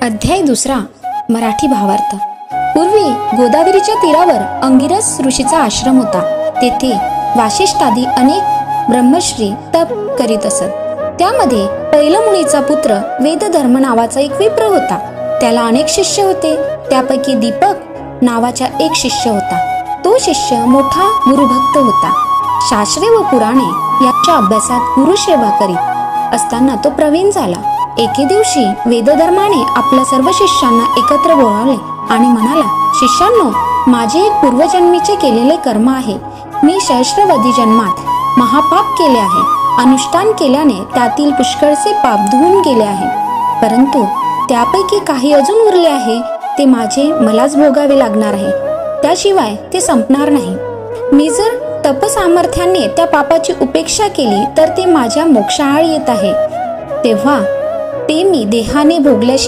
अध्याय 2 मराठी भावार्थ। पूर्वी गोदावरीच्या तीरावर अंगिरस ऋषीचा आश्रम होता। तेथे वासिष्ठादी अनेक ब्रह्मश्री तप करीत असत। त्यामध्ये पैलमुनीचा पुत्र वेदधर्म नावाचा एक विप्र होता। त्याला अनेक शिष्य होते। त्यापैकी दीपक नावाचा एक शिष्य होता। तो शिष्य मोठा गुरुभक्त होता। शास्त्रे व पुराणे यांच्या अभ्यासात गुरुसेवा करीत असताना तो प्रवीण झाला। एके दिवशी वेदधर्माने आपल्या सर्व शिष्यांना एकत्र बोलावले आणि म्हणाला, शिष्यांनो, माझे एक पूर्वजन्मीचे केलेले कर्म आहे। मी सहस्त्रवधी जन्मात महापाप केले आहे। अनुष्ठान केल्याने त्यातील पुष्कळसे पाप धुवून गेले आहे, परंतु त्यापैकी काही अजून उरले आहे। ते माझे मलाच भोगावे लागणार आहे, त्याशिवाय ते संपणार नाही। मी जर तपसामर्थ्याने त्या पापाची उपेक्षा केली तर ते माझ्या मोक्षाआड येत आहे। तेव्हा ते मी देहाने भोगल्याशी